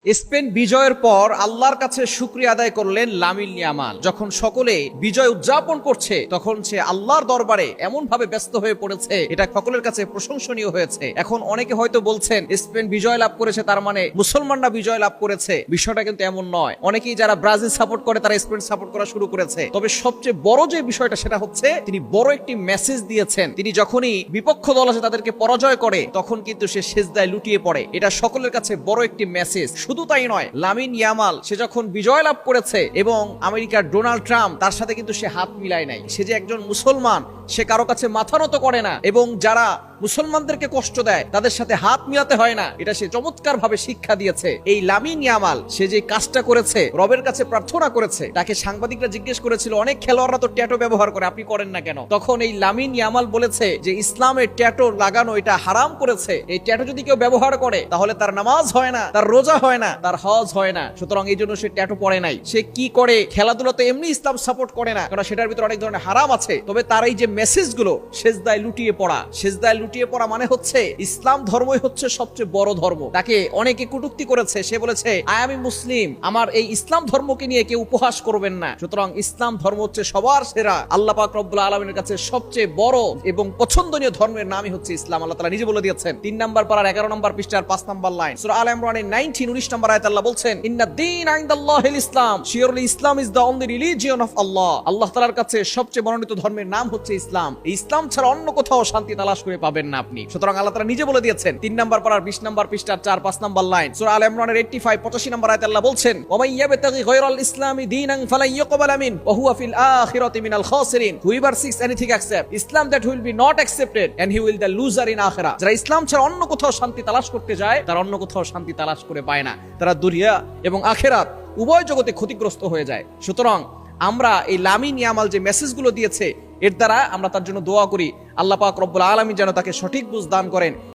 Spain বিজয়ের পর আল্লাহর কাছে শুকরিয়া আদায় করলেন লামিন ইয়ামাল। যখন সকলে বিজয় উদযাপন করছে তখন সে আল্লাহর দরবারে এমন ভাবে ব্যস্ত হয়ে পড়েছে, এটা সকলের কাছে প্রশংসনীয় হয়েছে। এখন অনেকে হয়তো বলছেন স্পেন বিজয় লাভ করেছে তার মানে মুসলমানরা বিজয় লাভ করেছে। বিষয়টা কিন্তু এমন নয়। অনেকেই যারা ব্রাজিল সাপোর্ট করে তারা স্পেন সাপোর্ট করা শুরু করেছে। তবে সবচেয়ে বড় যে বিষয়টা সেটা হচ্ছে তিনি বড় একটি মেসেজ দিয়েছেন। তিনি যখনই বিপক্ষ দল আছে তাদেরকে পরাজয় করে তখন কিন্তু সে সেজদায় লুটিয়ে পড়ে। এটা সকলের কাছে বড় একটি মেসেজ। শুধু তাই নয়, লামিন ইয়ামাল সে যখন বিজয় লাভ করেছে এবং আমেরিকার ডোনাল্ড ট্রাম্প তার সাথে কিন্তু সে হাত মিলায় নাই। সে যে একজন মুসলমান, সে কারো কাছে মাথা নত করে না এবং যারা মুসলমানদেরকে কষ্ট দেয় তাদের সাথে হাত মিলাতে হয় না, এটা সে চমৎকার ভাবে শিক্ষা দিয়েছে। এই লামিন ইয়ামাল সে যে কাজটা করেছে, রবের কাছে প্রার্থনা করেছে। তাকে সাংবাদিকরা জিজ্ঞেস করেছিল অনেক খেলোয়াড়রা তো ট্যাটু ব্যবহার করে, আপনি করেন না কেন? তখন এই লামিন ইয়ামাল বলেছে যে ইসলামের ট্যাটু লাগানো এটা হারাম করেছে। এই ট্যাটু যদি কেউ ব্যবহার করে তাহলে তার নামাজ হয় না, তার রোজা হয় না, তার হজ হয় না। সুতরাং এই জন্য সে ট্যাটু পরে নাই। সে কি করে? খেলাধুলাতে এমনি ইসলাম সাপোর্ট করে না, কারণ সেটার ভিতরে অনেক ধরনের হারাম আছে। তবে তার এই যে মেসেজগুলো, সেজদায় লুটিয়ে পড়া, সেজদায় লুটিয়ে পড়া মানে হচ্ছে ইসলাম ধর্মই হচ্ছে সবচেয়ে বড় ধর্ম। তাকে অনেকে কটূক্তি করেছে, সে বলেছে আমি মুসলিম, আমার এই ইসলাম ধর্মকে নিয়ে কেউ উপহাস করবেন না। সুতরাং ইসলাম ধর্ম হচ্ছে সবার সেরা। আল্লাহ পাক রব্বুল আলামিনের কাছে সবচেয়ে বড় এবং পছন্দনীয় ধর্মের নামই হচ্ছে ইসলাম। আল্লাহ তাআলা নিজে বলে দিয়েছেন 3 নম্বর পারার 11 নম্বর পৃষ্ঠার 5 নম্বর লাইন সূরা আল ইমরানের 19 নম্বর আয়াতে আল্লাহ বলছেন ইন্নাদ-দীন ইনদাল্লাহিল ইসলাম, surely Islam is the only religion of Allah. আল্লাহ তাআলার কাছে সবচেয়ে মনোনীত ধর্মের নাম হচ্ছে ইসলাম। এই ইসলাম ছাড়া অন্য কোথাও শান্তি তালাশ করে পাবেন না আপনি। সুতরাং আল্লাহ তাআলা নিজে বলে দিয়েছেন 3 নম্বর পারার 20 নম্বর পৃষ্ঠার 4-5 নম্বর লাইন সূরা আল ইমরানের 85 নম্বর আয়াতে আল্লাহ বলছেন ওয়ামাই ইয়াবতাগি গায়রাল ইসলামি দীনান ফালান ইয়াকবালা মিন ওয়া হুয়া ফিল আখিরাতি মিনাল খাসিরিন। Whoever seeks anything except Islam that will be not accepted and he will the loser in akhirah. যারা ইসলাম ছাড়া অন্য কোথাও শান্তি তালাশ করতে যায় তারা অন্য কোথাও শান্তি তালাশ করে পায় না, তারা দুনিয়া এবং আখিরাত উভয় জগতে ক্ষতিগ্রস্ত হয়ে যায়। সুতরাং আমরা এই লামিন ইয়ামাল যে মেসেজগুলো দিয়েছে এর দ্বারা আমরা তার জন্য দোয়া করি, আল্লাহ পাক রব্বুল আলামিন যেন তাকে সঠিক বুঝ দান করেন।